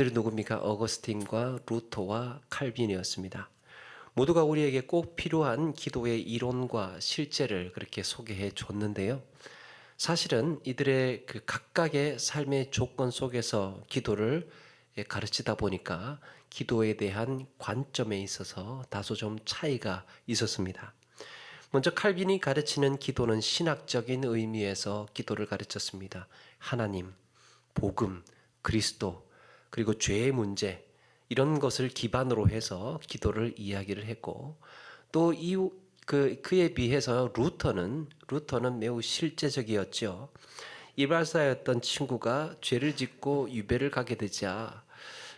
누굽니까? 어거스틴과 루터와 칼빈이었습니다. 모두가 우리에게 꼭 필요한 기도의 이론과 실제를 그렇게 소개해 줬는데요. 사실은 이들의 그 각각의 삶의 조건 속에서 기도를 가르치다 보니까 기도에 대한 관점에 있어서 다소 좀 차이가 있었습니다. 먼저 칼빈이 가르치는 기도는 신학적인 의미에서 기도를 가르쳤습니다. 하나님, 복음, 그리스도, 그리고 죄의 문제, 이런 것을 기반으로 해서 기도를 이야기를 했고, 또 그에 비해서 루터는 매우 실제적이었죠. 이발사였던 친구가 죄를 짓고 유배를 가게 되자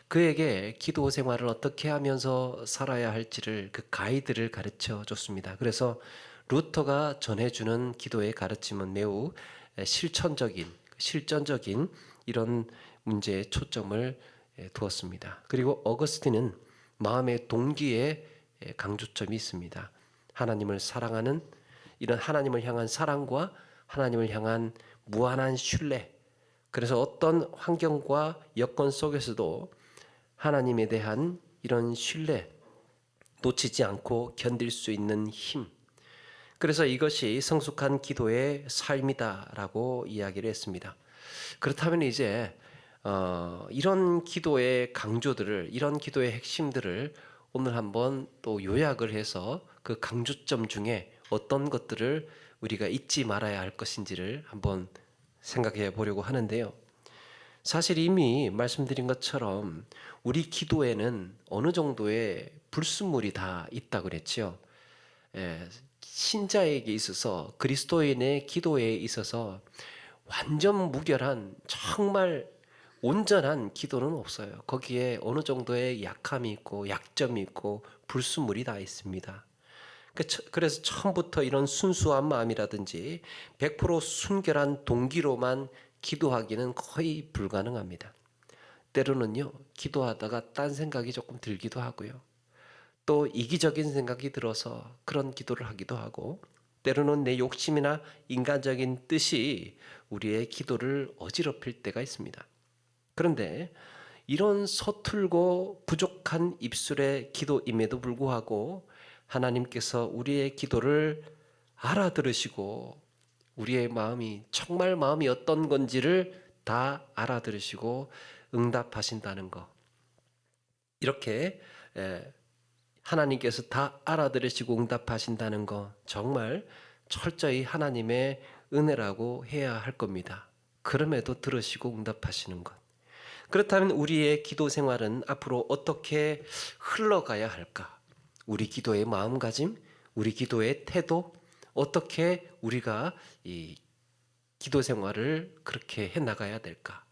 그에게 기도 생활을 어떻게 하면서 살아야 할지를 그 가이드를 가르쳐 줬습니다. 그래서 루터가 전해주는 기도의 가르침은 매우 실전적인 이런 문제에 초점을 두었습니다. 그리고 어거스틴은 마음의 동기에 강조점이 있습니다. 하나님을 사랑하는 이런 하나님을 향한 사랑과 하나님을 향한 무한한 신뢰. 그래서 어떤 환경과 여건 속에서도 하나님에 대한 이런 신뢰, 놓치지 않고 견딜 수 있는 힘. 그래서 이것이 성숙한 기도의 삶이다라고 이야기를 했습니다. 그렇다면 이제 이런 기도의 강조들을, 이런 기도의 핵심들을 오늘 한번 또 요약을 해서 그 강조점 중에 어떤 것들을 우리가 잊지 말아야 할 것인지를 한번 생각해 보려고 하는데요. 사실 이미 말씀드린 것처럼 우리 기도에는 어느 정도의 불순물이 다 있다고 그랬죠. 신자에게 있어서, 그리스도인의 기도에 있어서 완전 무결한, 정말 온전한 기도는 없어요. 거기에 어느 정도의 약함이 있고 약점이 있고 불순물이 다 있습니다. 그래서 처음부터 이런 순수한 마음이라든지 100% 순결한 동기로만 기도하기는 거의 불가능합니다. 때로는요, 기도하다가 딴 생각이 조금 들기도 하고요. 또 이기적인 생각이 들어서 그런 기도를 하기도 하고, 때로는 내 욕심이나 인간적인 뜻이 우리의 기도를 어지럽힐 때가 있습니다. 그런데 이런 서툴고 부족한 입술의 기도임에도 불구하고 하나님께서 우리의 기도를 알아들으시고 우리의 마음이 정말 마음이 어떤 건지를 다 알아들으시고 응답하신다는 것. 이렇게 하나님께서 다 알아들으시고 응답하신다는 것, 정말 철저히 하나님의 은혜라고 해야 할 겁니다. 그럼에도 들으시고 응답하시는 것. 그렇다면 우리의 기도 생활은 앞으로 어떻게 흘러가야 할까? 우리 기도의 마음가짐, 우리 기도의 태도, 어떻게 우리가 이 기도 생활을 그렇게 해나가야 될까?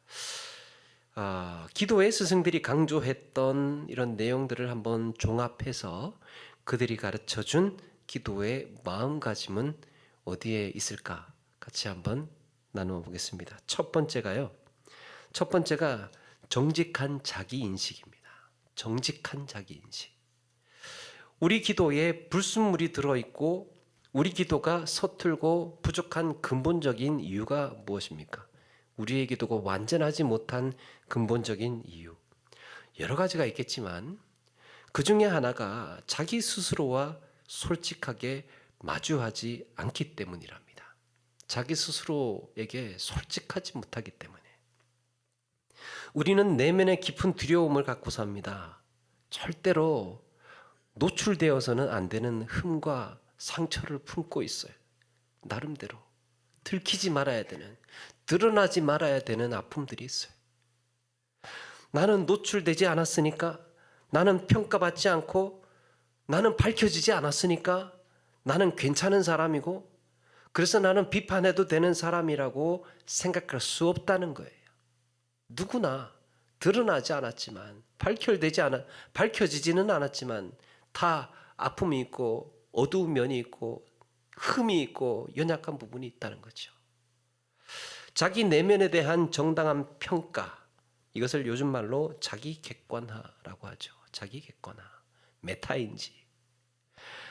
기도의 스승들이 강조했던 이런 내용들을 한번 종합해서 그들이 가르쳐준 기도의 마음가짐은 어디에 있을까? 같이 한번 나누어 보겠습니다. 첫 번째가 정직한 자기인식입니다. 정직한 자기인식. 우리 기도에 불순물이 들어있고 우리 기도가 서툴고 부족한 근본적인 이유가 무엇입니까? 우리의 기도가 완전하지 못한 근본적인 이유. 여러 가지가 있겠지만 그 중에 하나가 자기 스스로와 솔직하게 마주하지 않기 때문이랍니다. 자기 스스로에게 솔직하지 못하기 때문에. 우리는 내면의 깊은 두려움을 갖고 삽니다. 절대로 노출되어서는 안 되는 흠과 상처를 품고 있어요. 나름대로 들키지 말아야 되는, 드러나지 말아야 되는 아픔들이 있어요. 나는 노출되지 않았으니까, 나는 평가받지 않고, 나는 밝혀지지 않았으니까, 나는 괜찮은 사람이고, 그래서 나는 비판해도 되는 사람이라고 생각할 수 없다는 거예요. 누구나 드러나지 않았지만, 밝혀지지는 않았지만, 다 아픔이 있고, 어두운 면이 있고, 흠이 있고, 연약한 부분이 있다는 거죠. 자기 내면에 대한 정당한 평가, 이것을 요즘 말로 자기 객관화라고 하죠. 자기 객관화, 메타인지.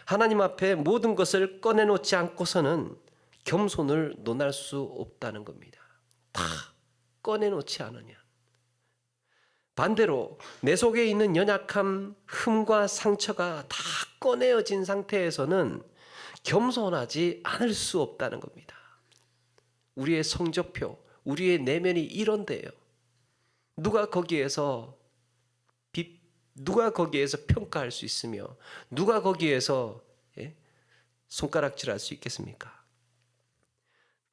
하나님 앞에 모든 것을 꺼내놓지 않고서는 겸손을 논할 수 없다는 겁니다. 다 꺼내놓지 않으냐. 반대로 내 속에 있는 연약함, 흠과 상처가 다 꺼내어진 상태에서는 겸손하지 않을 수 없다는 겁니다. 우리의 성적표, 우리의 내면이 이런데요. 누가 거기에서 평가할 수 있으며 누가 거기에서 손가락질할 수 있겠습니까?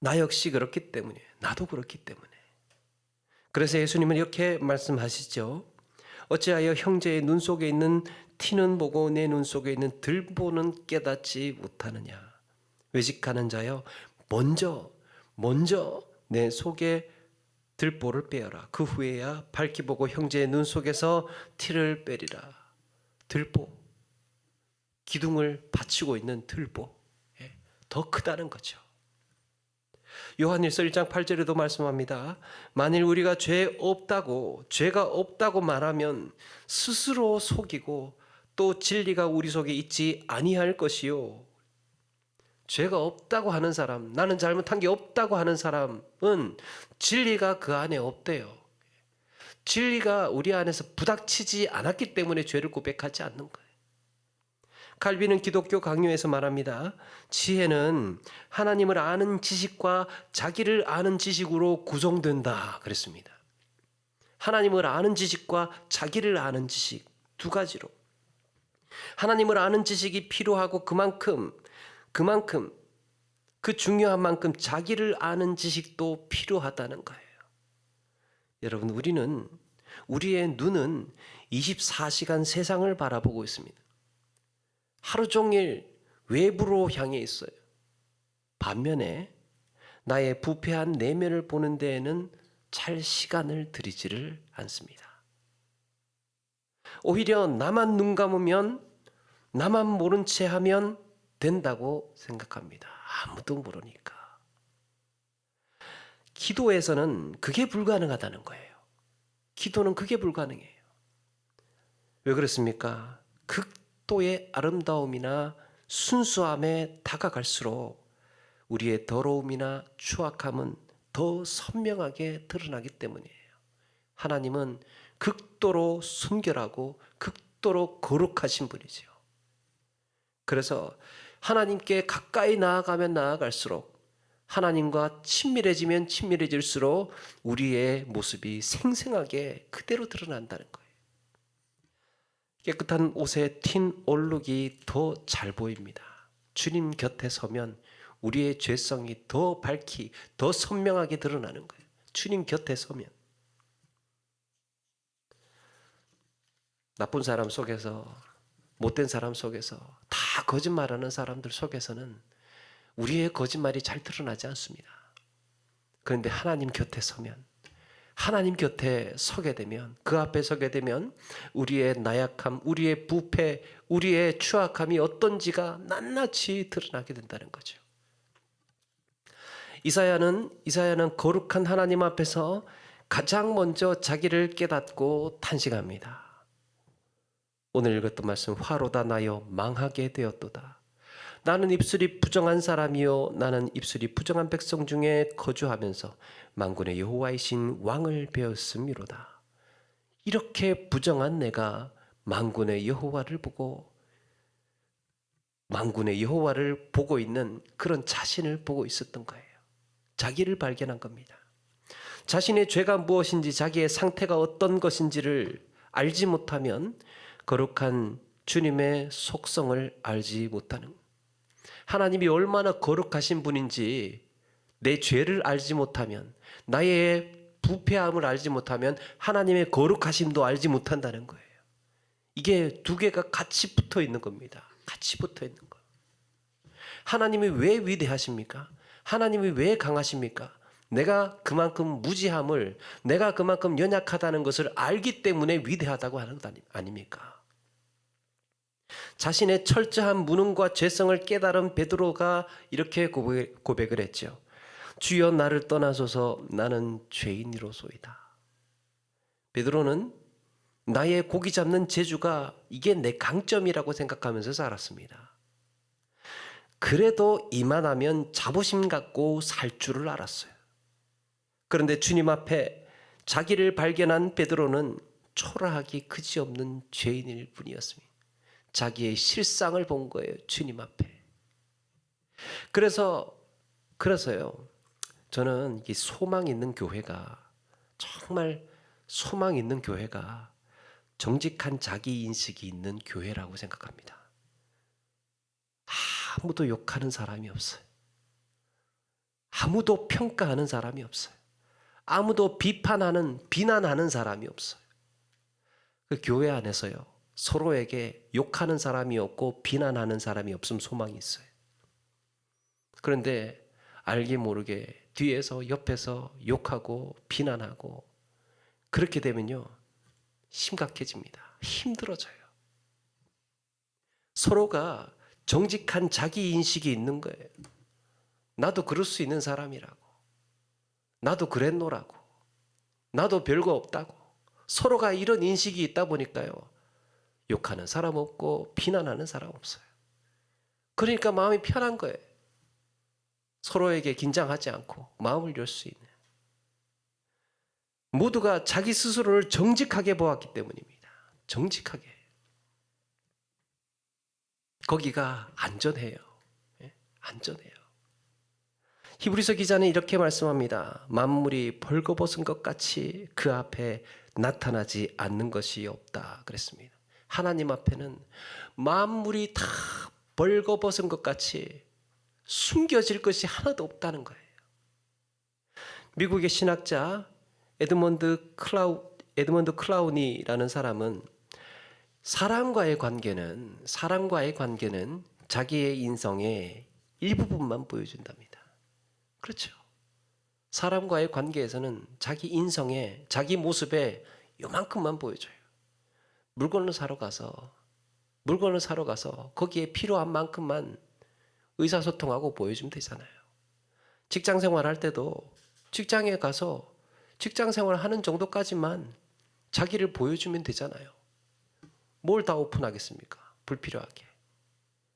나 역시 그렇기 때문에, 나도 그렇기 때문에. 그래서 예수님은 이렇게 말씀하시죠. 어찌하여 형제의 눈 속에 있는 티는 보고 내 눈 속에 있는 들보는 깨닫지 못하느냐. 외식하는 자여, 먼저 내 속에 들보를 빼어라. 그 후에야 밝히 보고 형제의 눈 속에서 티를 빼리라. 들보, 기둥을 받치고 있는 들보, 더 크다는 거죠. 요한일서 1장 8절에도 말씀합니다. 만일 우리가 죄가 없다고 말하면 스스로 속이고 또 진리가 우리 속에 있지 아니할 것이요. 죄가 없다고 하는 사람, 나는 잘못한 게 없다고 하는 사람은 진리가 그 안에 없대요. 진리가 우리 안에서 부닥치지 않았기 때문에 죄를 고백하지 않는 거예요. 칼빈은 기독교 강요에서 말합니다. 지혜는 하나님을 아는 지식과 자기를 아는 지식으로 구성된다 그랬습니다. 하나님을 아는 지식과 자기를 아는 지식, 두 가지로. 하나님을 아는 지식이 필요하고 그만큼 그 중요한 만큼 자기를 아는 지식도 필요하다는 거예요. 여러분, 우리의 눈은 24시간 세상을 바라보고 있습니다. 하루 종일 외부로 향해 있어요. 반면에 나의 부패한 내면을 보는 데에는 잘 시간을 들이지를 않습니다. 오히려 나만 눈 감으면, 나만 모른 채 하면 된다고 생각합니다. 아무도 모르니까. 기도에서는 그게 불가능하다는 거예요. 기도는 그게 불가능해요. 왜 그렇습니까? 극도의 아름다움이나 순수함에 다가갈수록 우리의 더러움이나 추악함은 더 선명하게 드러나기 때문이에요. 하나님은 극도로 순결하고 극도로 거룩하신 분이죠. 그래서 하나님께 가까이 나아가면 나아갈수록, 하나님과 친밀해지면 친밀해질수록 우리의 모습이 생생하게 그대로 드러난다는 거예요. 깨끗한 옷에 튄 얼룩이 더 잘 보입니다. 주님 곁에 서면 우리의 죄성이 더 밝히, 더 선명하게 드러나는 거예요. 주님 곁에 서면. 나쁜 사람 속에서, 못된 사람 속에서, 다 거짓말하는 사람들 속에서는 우리의 거짓말이 잘 드러나지 않습니다. 그런데 하나님 곁에 서면, 하나님 곁에 서게 되면, 그 앞에 서게 되면 우리의 나약함, 우리의 부패, 우리의 추악함이 어떤지가 낱낱이 드러나게 된다는 거죠. 이사야는 거룩한 하나님 앞에서 가장 먼저 자기를 깨닫고 탄식합니다. 오늘 읽었던 말씀, 화로다 나여 망하게 되었도다. 나는 입술이 부정한 사람이요, 나는 입술이 부정한 백성 중에 거주하면서 만군의 여호와이신 왕을 배웠음이로다. 이렇게 부정한 내가 만군의 여호와를 보고 있는 그런 자신을 보고 있었던 거예요. 자기를 발견한 겁니다. 자신의 죄가 무엇인지, 자기의 상태가 어떤 것인지를 알지 못하면 거룩한 주님의 속성을 알지 못하는, 하나님이 얼마나 거룩하신 분인지 내 죄를 알지 못하면, 나의 부패함을 알지 못하면 하나님의 거룩하심도 알지 못한다는 거예요. 이게 두 개가 같이 붙어 있는 겁니다. 같이 붙어 있는 거. 하나님이 왜 위대하십니까? 하나님이 왜 강하십니까? 내가 그만큼 무지함을, 내가 그만큼 연약하다는 것을 알기 때문에 위대하다고 하는 것 아닙니까? 자신의 철저한 무능과 죄성을 깨달은 베드로가 이렇게 고백을 했죠. 주여 나를 떠나소서, 나는 죄인이로소이다. 베드로는 나의 고기 잡는 재주가 이게 내 강점이라고 생각하면서 살았습니다. 그래도 이만하면 자부심 갖고 살 줄을 알았어요. 그런데 주님 앞에 자기를 발견한 베드로는 초라하기 그지없는 죄인일 뿐이었습니다. 자기의 실상을 본 거예요, 주님 앞에. 그래서요, 저는 이 소망 있는 교회가, 정말 소망 있는 교회가 정직한 자기 인식이 있는 교회라고 생각합니다. 아무도 욕하는 사람이 없어요. 아무도 평가하는 사람이 없어요. 아무도 비난하는 사람이 없어요. 그 교회 안에서요, 서로에게 욕하는 사람이 없고 비난하는 사람이 없으면 소망이 있어요. 그런데 알게 모르게 뒤에서 옆에서 욕하고 비난하고 그렇게 되면요, 심각해집니다. 힘들어져요. 서로가 정직한 자기 인식이 있는 거예요. 나도 그럴 수 있는 사람이라고, 나도 그랬노라고, 나도 별거 없다고. 서로가 이런 인식이 있다 보니까요, 욕하는 사람 없고 비난하는 사람 없어요. 그러니까 마음이 편한 거예요. 서로에게 긴장하지 않고 마음을 열 수 있는, 모두가 자기 스스로를 정직하게 보았기 때문입니다. 정직하게. 거기가 안전해요. 안전해요. 히브리서 기자는 이렇게 말씀합니다. 만물이 벌거벗은 것 같이 그 앞에 나타나지 않는 것이 없다 그랬습니다. 하나님 앞에는 만물이 다 벌거벗은 것 같이 숨겨질 것이 하나도 없다는 거예요. 미국의 신학자 에드먼드 클라우니라는 사람은 사람과의 관계는 자기의 인성의 일부분만 보여준답니다. 그렇죠. 사람과의 관계에서는 자기 인성에, 자기 모습에 요만큼만 보여줘요. 물건을 사러 가서 거기에 필요한 만큼만 의사소통하고 보여주면 되잖아요. 직장 생활할 때도 직장에 가서 직장 생활하는 정도까지만 자기를 보여주면 되잖아요. 뭘 다 오픈하겠습니까? 불필요하게.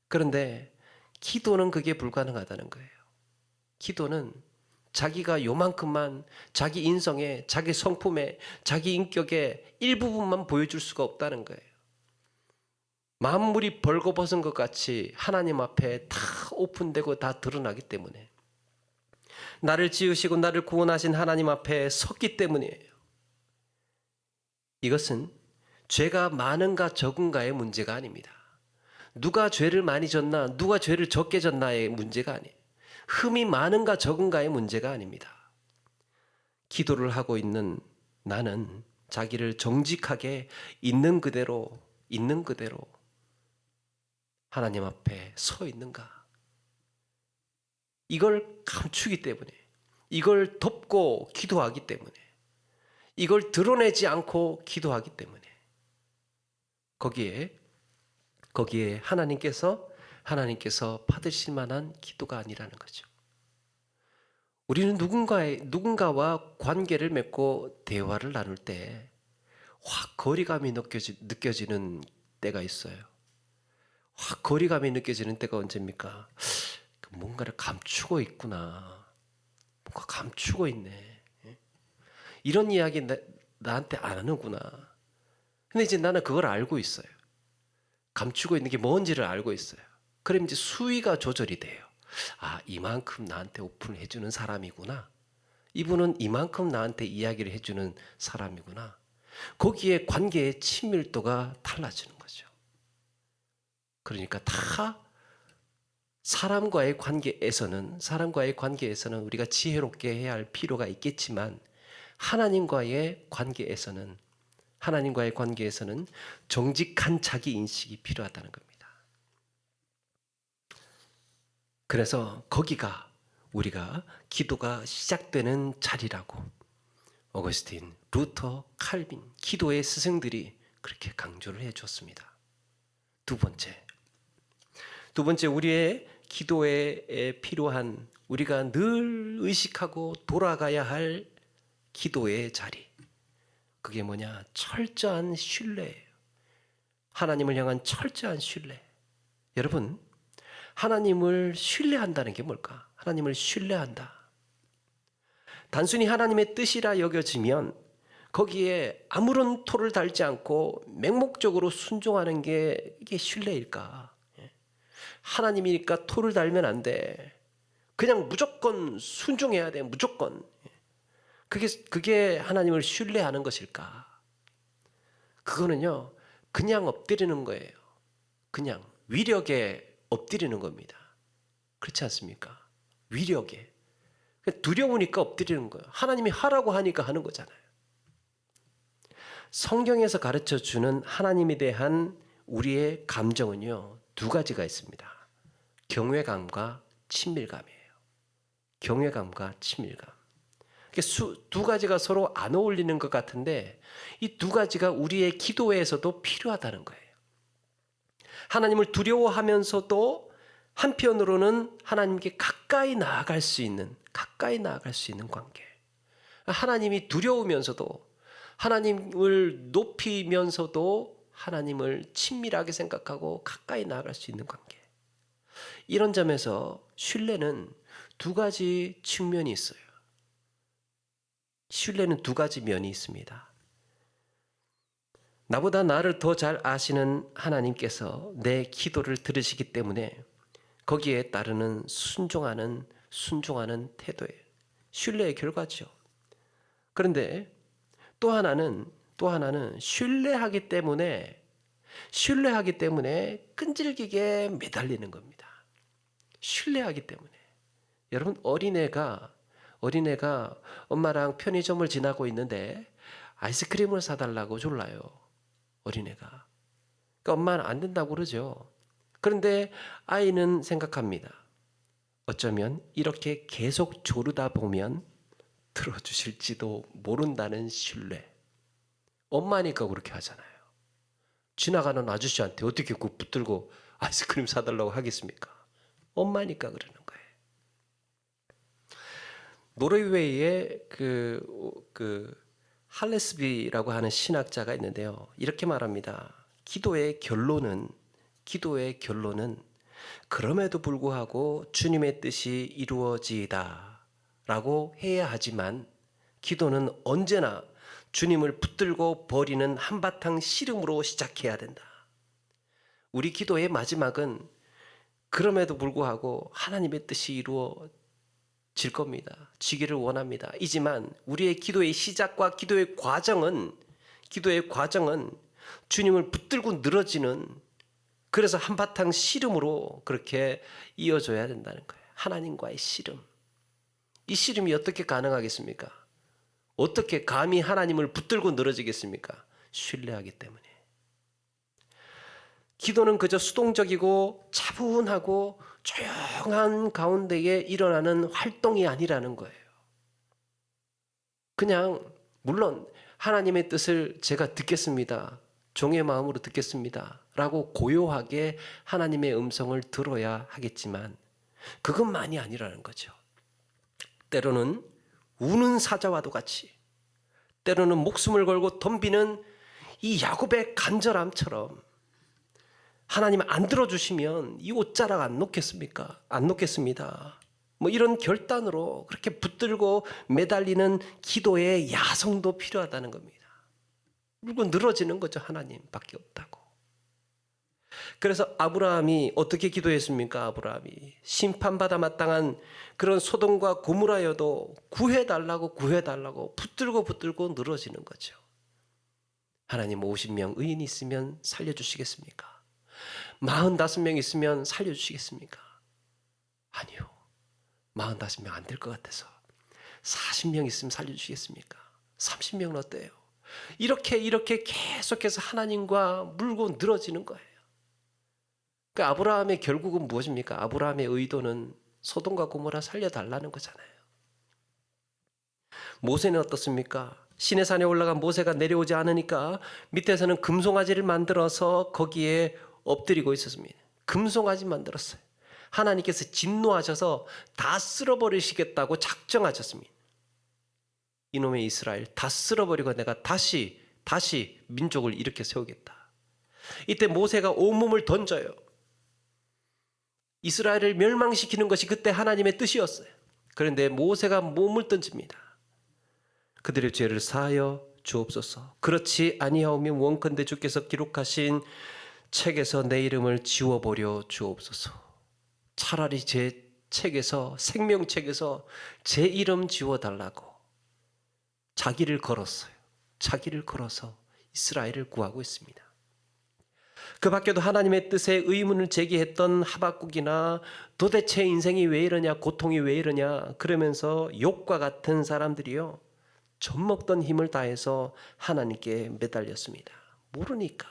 그런데 기도는 그게 불가능하다는 거예요. 기도는 자기가 요만큼만 자기 인성에, 자기 성품에, 자기 인격에 일부분만 보여줄 수가 없다는 거예요. 만물이 벌거벗은 것 같이 하나님 앞에 다 오픈되고 다 드러나기 때문에, 나를 지으시고 나를 구원하신 하나님 앞에 섰기 때문이에요. 이것은 죄가 많은가 적은가의 문제가 아닙니다. 누가 죄를 많이 졌나, 누가 죄를 적게 졌나의 문제가 아니에요. 흠이 많은가 적은가의 문제가 아닙니다. 기도를 하고 있는 나는 자기를 정직하게 있는 그대로 하나님 앞에 서 있는가, 이걸 감추기 때문에, 이걸 덮고 기도하기 때문에, 이걸 드러내지 않고 기도하기 때문에 거기에 하나님께서 받으실 만한 기도가 아니라는 거죠. 우리는 누군가와 관계를 맺고 대화를 나눌 때 확 거리감이 느껴지는 때가 있어요. 확 거리감이 느껴지는 때가 언제입니까? 뭔가를 감추고 있구나. 뭔가 감추고 있네. 이런 이야기 나한테 안 하는구나. 근데 이제 나는 그걸 알고 있어요. 감추고 있는 게 뭔지를 알고 있어요. 그럼 이제 수위가 조절이 돼요. 이만큼 나한테 오픈을 해주는 사람이구나. 이분은 이만큼 나한테 이야기를 해주는 사람이구나. 거기에 관계의 친밀도가 달라지는 거죠. 그러니까 다 사람과의 관계에서는 우리가 지혜롭게 해야 할 필요가 있겠지만, 하나님과의 관계에서는 정직한 자기 인식이 필요하다는 겁니다. 그래서 거기가 우리가 기도가 시작되는 자리라고 어거스틴, 루터, 칼빈, 기도의 스승들이 그렇게 강조를 해줬습니다. 두 번째, 우리의 기도에 필요한, 우리가 늘 의식하고 돌아가야 할 기도의 자리, 그게 뭐냐? 철저한 신뢰예요. 하나님을 향한 철저한 신뢰. 여러분, 하나님을 신뢰한다는 게 뭘까? 하나님을 신뢰한다. 단순히 하나님의 뜻이라 여겨지면 거기에 아무런 토를 달지 않고 맹목적으로 순종하는 게 이게 신뢰일까? 하나님이니까 토를 달면 안 돼. 그냥 무조건 순종해야 돼. 무조건. 그게 하나님을 신뢰하는 것일까? 그거는요, 그냥 엎드리는 거예요. 그냥 위력에 엎드리는 겁니다. 그렇지 않습니까? 위력에. 두려우니까 엎드리는 거예요. 하나님이 하라고 하니까 하는 거잖아요. 성경에서 가르쳐 주는 하나님에 대한 우리의 감정은요, 두 가지가 있습니다. 경외감과 친밀감이에요. 경외감과 친밀감. 두 가지가 서로 안 어울리는 것 같은데 이 두 가지가 우리의 기도에서도 필요하다는 거예요. 하나님을 두려워하면서도 한편으로는 하나님께 가까이 나아갈 수 있는 관계. 하나님이 두려우면서도 하나님을 높이면서도 하나님을 친밀하게 생각하고 가까이 나아갈 수 있는 관계. 이런 점에서 신뢰는 두 가지 측면이 있어요. 신뢰는 두 가지 면이 있습니다. 나보다 나를 더 잘 아시는 하나님께서 내 기도를 들으시기 때문에 거기에 따르는 순종하는 태도예요. 신뢰의 결과죠. 그런데 또 하나는 신뢰하기 때문에 끈질기게 매달리는 겁니다. 신뢰하기 때문에. 여러분, 어린애가 엄마랑 편의점을 지나고 있는데 아이스크림을 사달라고 졸라요. 어린애가. 그러니까 엄마는 안 된다고 그러죠. 그런데 아이는 생각합니다. 어쩌면 이렇게 계속 조르다 보면 들어주실지도 모른다는 신뢰. 엄마니까 그렇게 하잖아요. 지나가는 아저씨한테 어떻게 그 붙들고 아이스크림 사달라고 하겠습니까? 엄마니까 그러는 거예요. 노르웨이의 할레스비라고 하는 신학자가 있는데요. 이렇게 말합니다. 기도의 결론은 그럼에도 불구하고 주님의 뜻이 이루어지이다 라고 해야 하지만 기도는 언제나 주님을 붙들고 버리는 한바탕 씨름으로 시작해야 된다. 우리 기도의 마지막은 그럼에도 불구하고 하나님의 뜻이 이루어질 겁니다. 지기를 원합니다. 이지만 우리의 기도의 시작과 기도의 과정은 주님을 붙들고 늘어지는, 그래서 한바탕 씨름으로 그렇게 이어져야 된다는 거예요. 하나님과의 씨름. 이 씨름이 어떻게 가능하겠습니까? 어떻게 감히 하나님을 붙들고 늘어지겠습니까? 신뢰하기 때문에. 기도는 그저 수동적이고 차분하고 조용한 가운데에 일어나는 활동이 아니라는 거예요. 그냥 물론 하나님의 뜻을 제가 듣겠습니다. 종의 마음으로 듣겠습니다. 라고 고요하게 하나님의 음성을 들어야 하겠지만 그것만이 아니라는 거죠. 때로는 우는 사자와도 같이, 때로는 목숨을 걸고 덤비는 이 야곱의 간절함처럼 하나님 안 들어주시면 이 옷자락 안 놓겠습니까? 안 놓겠습니다. 뭐 이런 결단으로 그렇게 붙들고 매달리는 기도의 야성도 필요하다는 겁니다. 물고 늘어지는 거죠. 하나님밖에 없다고. 그래서 아브라함이 어떻게 기도했습니까? 아브라함이 심판받아 마땅한 그런 소돔과 고모라여도 구해달라고 붙들고 늘어지는 거죠. 하나님 50명 의인이 있으면 살려주시겠습니까? 45명 있으면 살려주시겠습니까? 아니요. 45명 안 될 것 같아서 40명 있으면 살려주시겠습니까? 30명은 어때요? 이렇게 계속해서 하나님과 물고 늘어지는 거예요. 그러니까 아브라함의 결국은 무엇입니까? 아브라함의 의도는 소돔과 고모라 살려달라는 거잖아요. 모세는 어떻습니까? 시내산에 올라간 모세가 내려오지 않으니까 밑에서는 금송아지를 만들어서 거기에 엎드리고 있었습니다. 금송아지 만들었어요. 하나님께서 진노하셔서 다 쓸어버리시겠다고 작정하셨습니다. 이놈의 이스라엘 다 쓸어버리고 내가 다시 민족을 일으켜 세우겠다. 이때 모세가 온몸을 던져요. 이스라엘을 멸망시키는 것이 그때 하나님의 뜻이었어요. 그런데 모세가 몸을 던집니다. 그들의 죄를 사하여 주옵소서. 그렇지 아니하오면 원컨대 주께서 기록하신 책에서 내 이름을 지워버려 주옵소서. 차라리 제 책에서, 생명책에서 제 이름 지워달라고 자기를 걸었어요. 자기를 걸어서 이스라엘을 구하고 있습니다. 그 밖에도 하나님의 뜻에 의문을 제기했던 하박국이나 도대체 인생이 왜 이러냐, 고통이 왜 이러냐 그러면서 욥과 같은 사람들이요, 젖먹던 힘을 다해서 하나님께 매달렸습니다. 모르니까.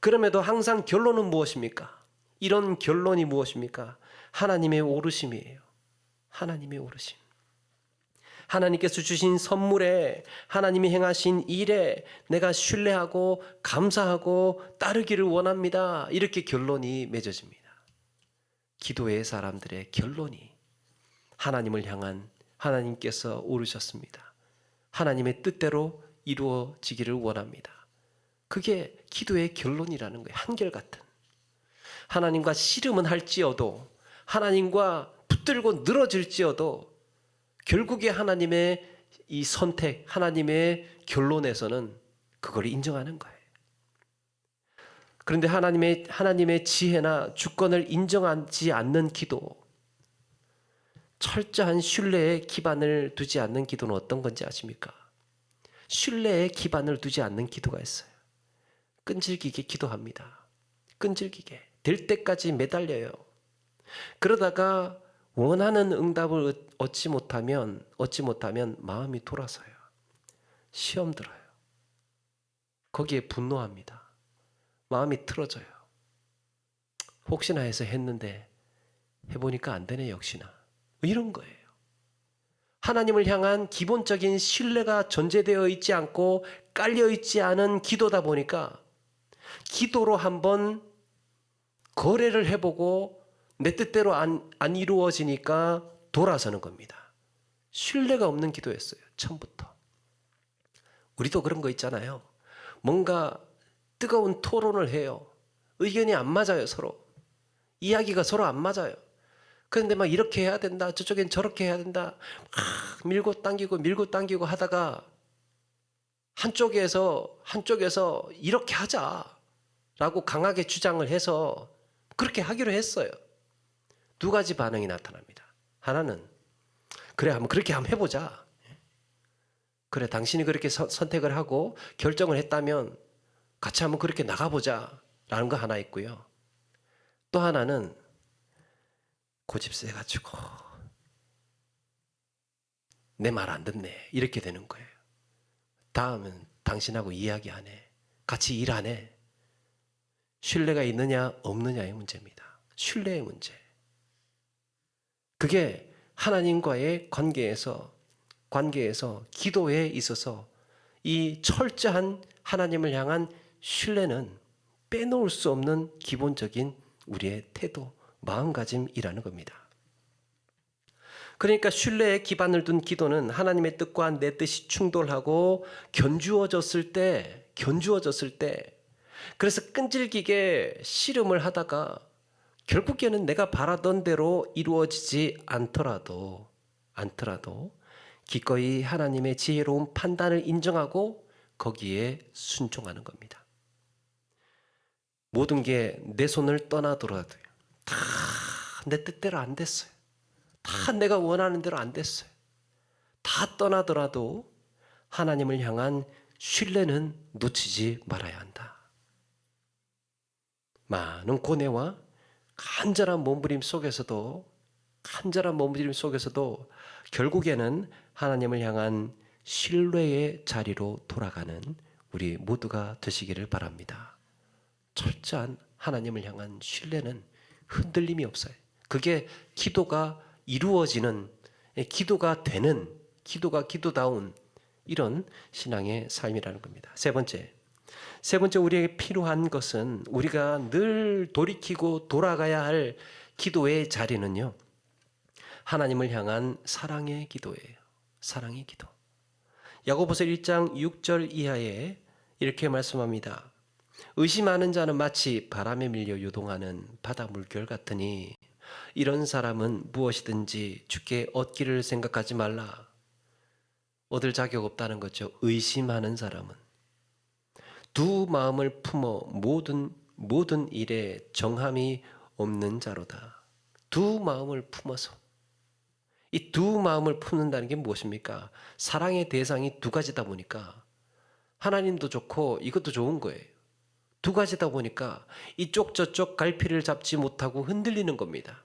그럼에도 항상 결론은 무엇입니까? 이런 결론이 무엇입니까? 하나님의 오르심이에요. 하나님의 오르심. 하나님께서 주신 선물에, 하나님이 행하신 일에 내가 신뢰하고 감사하고 따르기를 원합니다. 이렇게 결론이 맺어집니다. 기도의 사람들의 결론이 하나님을 향한, 하나님께서 오르셨습니다. 하나님의 뜻대로 이루어지기를 원합니다. 그게 기도의 결론이라는 거예요. 한결같은. 하나님과 씨름은 할지어도, 하나님과 붙들고 늘어질지어도 결국에 하나님의 이 선택, 하나님의 결론에서는 그걸 인정하는 거예요. 그런데 하나님의 지혜나 주권을 인정하지 않는 기도, 철저한 신뢰에 기반을 두지 않는 기도는 어떤 건지 아십니까? 신뢰에 기반을 두지 않는 기도가 있어요. 끈질기게 기도합니다. 끈질기게. 될 때까지 매달려요. 그러다가 원하는 응답을 얻지 못하면 마음이 돌아서요. 시험 들어요. 거기에 분노합니다. 마음이 틀어져요. 혹시나 해서 했는데 해보니까 안 되네 역시나. 이런 거예요. 하나님을 향한 기본적인 신뢰가 전제되어 있지 않고 깔려 있지 않은 기도다 보니까 기도로 한번 거래를 해보고 내 뜻대로 안 이루어지니까 돌아서는 겁니다. 신뢰가 없는 기도였어요. 처음부터. 우리도 그런 거 있잖아요. 뭔가 뜨거운 토론을 해요. 의견이 안 맞아요. 서로. 이야기가 서로 안 맞아요. 그런데 막 이렇게 해야 된다, 저쪽엔 저렇게 해야 된다, 막 밀고 당기고 하다가 한쪽에서 이렇게 하자라고 강하게 주장을 해서 그렇게 하기로 했어요. 두 가지 반응이 나타납니다. 하나는 그래, 그렇게 한번 해보자. 그래, 당신이 그렇게 선택을 하고 결정을 했다면 같이 한번 그렇게 나가보자 라는 거 하나 있고요. 또 하나는 고집 세가지고 내 말 안 듣네 이렇게 되는 거예요. 다음은 당신하고 이야기 안 해. 같이 일 안 해. 신뢰가 있느냐 없느냐의 문제입니다. 신뢰의 문제. 그게 하나님과의 관계에서 기도에 있어서 이 철저한 하나님을 향한 신뢰는 빼놓을 수 없는 기본적인 우리의 태도, 마음가짐이라는 겁니다. 그러니까 신뢰에 기반을 둔 기도는 하나님의 뜻과 내 뜻이 충돌하고 견주어졌을 때 그래서 끈질기게 씨름을 하다가 결국에는 내가 바라던 대로 이루어지지 않더라도 기꺼이 하나님의 지혜로운 판단을 인정하고 거기에 순종하는 겁니다. 모든 게 내 손을 떠나더라도요. 다 내 뜻대로 안 됐어요. 다 내가 원하는 대로 안 됐어요. 다 떠나더라도 하나님을 향한 신뢰는 놓치지 말아야 한다. 많은 고뇌와 간절한 몸부림 속에서도 결국에는 하나님을 향한 신뢰의 자리로 돌아가는 우리 모두가 되시기를 바랍니다. 철저한 하나님을 향한 신뢰는 흔들림이 없어요. 그게 기도가 이루어지는, 기도가 되는, 기도다운 이런 신앙의 삶이라는 겁니다. 세 번째 우리에게 필요한 것은, 우리가 늘 돌이키고 돌아가야 할 기도의 자리는요, 하나님을 향한 사랑의 기도예요. 사랑의 기도. 야고보서 1장 6절 이하에 이렇게 말씀합니다. 의심하는 자는 마치 바람에 밀려 요동하는 바다 물결 같으니 이런 사람은 무엇이든지 주께 얻기를 생각하지 말라. 얻을 자격 없다는 거죠. 의심하는 사람은. 두 마음을 품어 모든 일에 정함이 없는 자로다. 두 마음을 품어서. 이 두 마음을 품는다는 게 무엇입니까? 사랑의 대상이 두 가지다 보니까 하나님도 좋고 이것도 좋은 거예요. 두 가지다 보니까 이쪽 저쪽 갈피를 잡지 못하고 흔들리는 겁니다.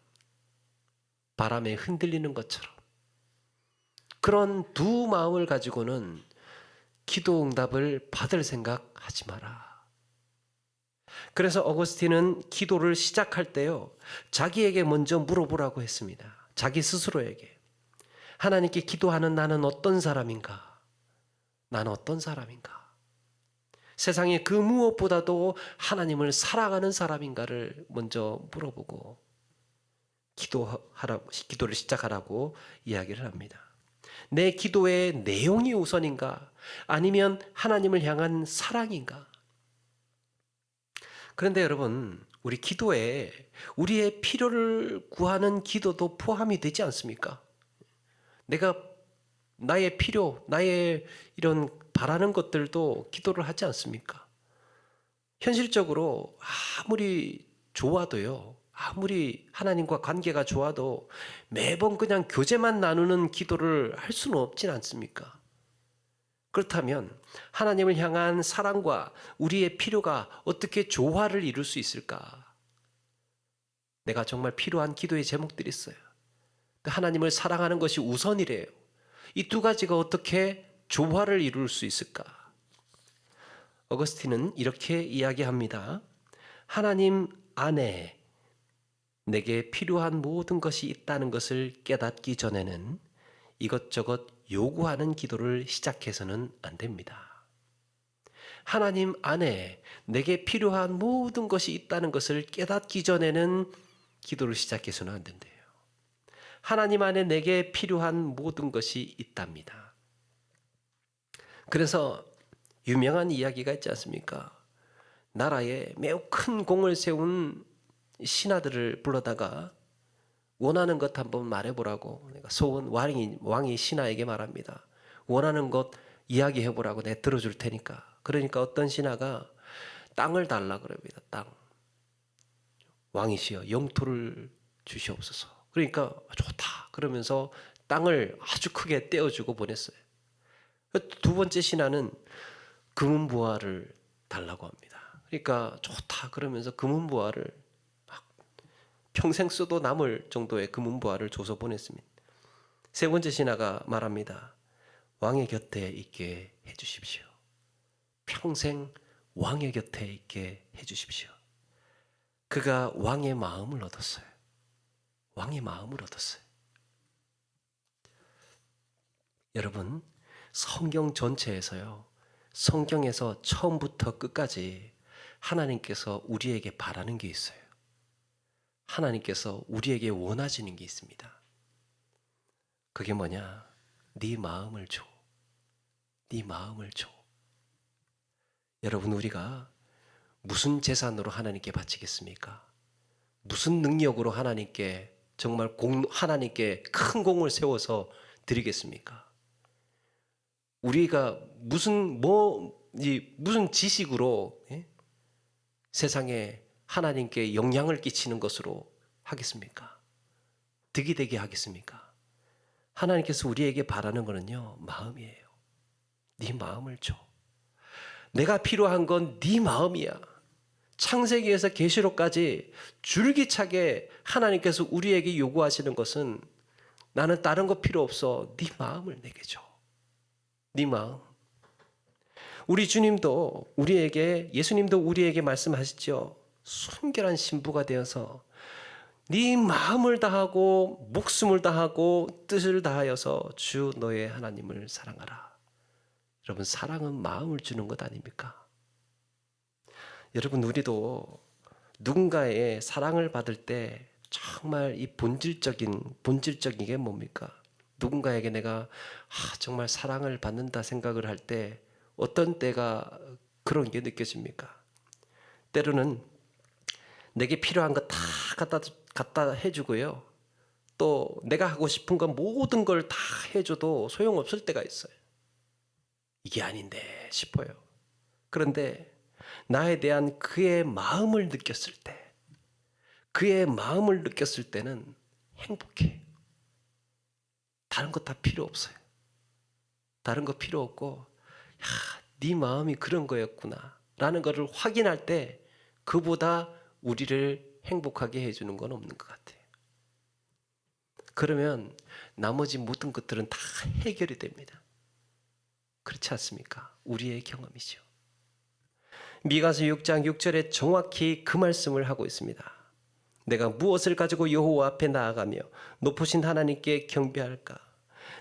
바람에 흔들리는 것처럼. 그런 두 마음을 가지고는 기도 응답을 받을 생각하지 마라. 그래서 어거스틴은 기도를 시작할 때요, 자기에게 먼저 물어보라고 했습니다. 자기 스스로에게. 하나님께 기도하는 나는 어떤 사람인가? 나는 어떤 사람인가? 세상에 그 무엇보다도 하나님을 사랑하는 사람인가를 먼저 물어보고 기도를 시작하라고 이야기를 합니다. 내 기도의 내용이 우선인가? 아니면 하나님을 향한 사랑인가? 그런데 여러분, 우리 기도에 우리의 필요를 구하는 기도도 포함이 되지 않습니까? 내가 나의 필요, 나의 이런 바라는 것들도 기도를 하지 않습니까? 현실적으로 아무리 좋아도요, 아무리 하나님과 관계가 좋아도 매번 그냥 교제만 나누는 기도를 할 수는 없진 않습니까? 그렇다면 하나님을 향한 사랑과 우리의 필요가 어떻게 조화를 이룰 수 있을까? 내가 정말 필요한 기도의 제목들이 있어요. 하나님을 사랑하는 것이 우선이래요. 이 두 가지가 어떻게 조화를 이룰 수 있을까? 어거스틴은 이렇게 이야기합니다. 하나님 안에 내게 필요한 모든 것이 있다는 것을 깨닫기 전에는 이것저것 요구하는 기도를 시작해서는 안 됩니다. 하나님 안에 내게 필요한 모든 것이 있다는 것을 깨닫기 전에는 기도를 시작해서는 안 된대요. 하나님 안에 내게 필요한 모든 것이 있답니다. 그래서 유명한 이야기가 있지 않습니까? 나라에 매우 큰 공을 세운 신하들을 불러다가 원하는 것 한번 말해보라고 내가 소원 왕이 신하에게 말합니다. 원하는 것 이야기해보라고 내가 들어줄 테니까. 그러니까 어떤 신하가 땅을 달라 그럽니다. 땅. 왕이시여 영토를 주시옵소서. 그러니까 좋다 그러면서 땅을 아주 크게 떼어주고 보냈어요. 두 번째 신하는 금은보화를 달라고 합니다. 그러니까 좋다 그러면서 금은보화를 막 평생 써도 남을 정도의 금은보화를 줘서 보냈습니다. 세 번째 신하가 말합니다. 왕의 곁에 있게 해주십시오. 평생 왕의 곁에 있게 해주십시오. 그가 왕의 마음을 얻었어요. 왕의 마음을 얻었어요. 여러분, 성경 전체에서요, 성경에서 처음부터 끝까지 하나님께서 우리에게 바라는 게 있어요. 하나님께서 우리에게 원하시는 게 있습니다. 그게 뭐냐? 네 마음을 줘. 네 마음을 줘. 여러분, 우리가 무슨 재산으로 하나님께 바치겠습니까? 무슨 능력으로 하나님께 정말 하나님께 큰 공을 세워서 드리겠습니까? 우리가 무슨 지식으로 세상에 하나님께 영향을 끼치는 것으로 하겠습니까? 득이 되게 하겠습니까? 하나님께서 우리에게 바라는 것은요, 마음이에요. 네 마음을 줘. 내가 필요한 건 네 마음이야. 창세기에서 계시록까지 줄기차게 하나님께서 우리에게 요구하시는 것은 나는 다른 거 필요 없어. 네 마음을 내게 줘. 네 마음. 우리 주님도 예수님도 우리에게 말씀하시죠. 순결한 신부가 되어서 네 마음을 다하고 목숨을 다하고 뜻을 다하여서 주 너의 하나님을 사랑하라. 여러분, 사랑은 마음을 주는 것 아닙니까? 여러분, 우리도 누군가의 사랑을 받을 때 정말 이 본질적인 게 뭡니까? 누군가에게 내가 정말 사랑을 받는다 생각을 할 때 어떤 때가 그런 게 느껴집니까? 때로는 내게 필요한 거 다 갖다 해주고요. 또 내가 하고 싶은 건 모든 걸 다 해줘도 소용없을 때가 있어요. 이게 아닌데 싶어요. 그런데 나에 대한 그의 마음을 느꼈을 때, 그의 마음을 느꼈을 때는 행복해. 다른 거 다 필요 없어요. 다른 거 필요 없고, 야, 네 마음이 그런 거였구나 라는 것을 확인할 때 그보다 우리를 행복하게 해주는 건 없는 것 같아요. 그러면 나머지 모든 것들은 다 해결이 됩니다. 그렇지 않습니까? 우리의 경험이죠. 미가서 6장 6절에 정확히 그 말씀을 하고 있습니다. 내가 무엇을 가지고 여호와 앞에 나아가며 높으신 하나님께 경배할까?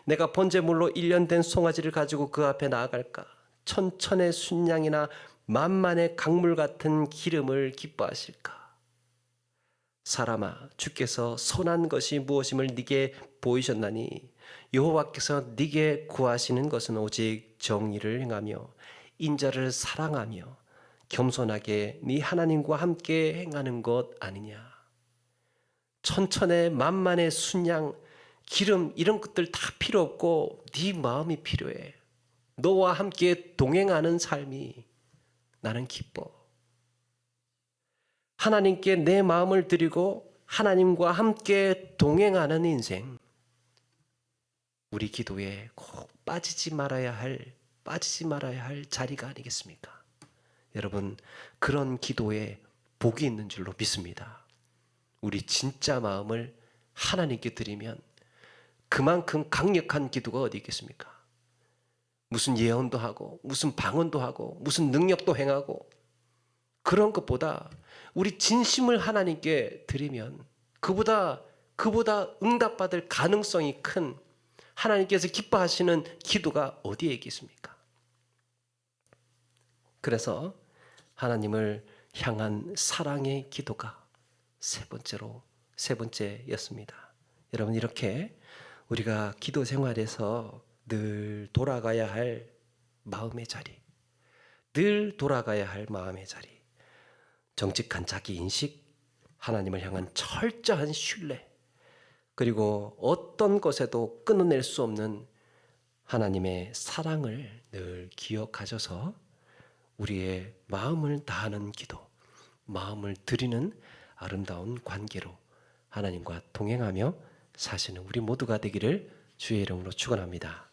내가 번제물로 1년 된 송아지를 가지고 그 앞에 나아갈까? 천천의 순양이나 만만의 강물 같은 기름을 기뻐하실까? 사람아, 주께서 선한 것이 무엇임을 네게 보이셨나니 여호와께서 네게 구하시는 것은 오직 정의를 행하며 인자를 사랑하며 겸손하게 네 하나님과 함께 행하는 것 아니냐. 천천의 만만의 순양, 기름 이런 것들 다 필요 없고 네 마음이 필요해. 너와 함께 동행하는 삶이 나는 기뻐. 하나님께 내 마음을 드리고 하나님과 함께 동행하는 인생, 우리 기도에 꼭 빠지지 말아야 할 자리가 아니겠습니까? 여러분, 그런 기도에 복이 있는 줄로 믿습니다. 우리 진짜 마음을 하나님께 드리면 그만큼 강력한 기도가 어디 있겠습니까? 무슨 예언도 하고 무슨 방언도 하고 무슨 능력도 행하고 그런 것보다 우리 진심을 하나님께 드리면 그보다 응답받을 가능성이 큰 하나님께서 기뻐하시는 기도가 어디에 있겠습니까? 그래서 하나님을 향한 사랑의 기도가 세 번째였습니다. 여러분, 이렇게 우리가 기도 생활에서 늘 돌아가야 할 마음의 자리, 정직한 자기 인식, 하나님을 향한 철저한 신뢰, 그리고 어떤 것에도 끊어낼 수 없는 하나님의 사랑을 늘 기억하셔서 우리의 마음을 다하는 기도, 마음을 드리는 아름다운 관계로 하나님과 동행하며 사시는 우리 모두가 되기를 주의 이름으로 축원합니다.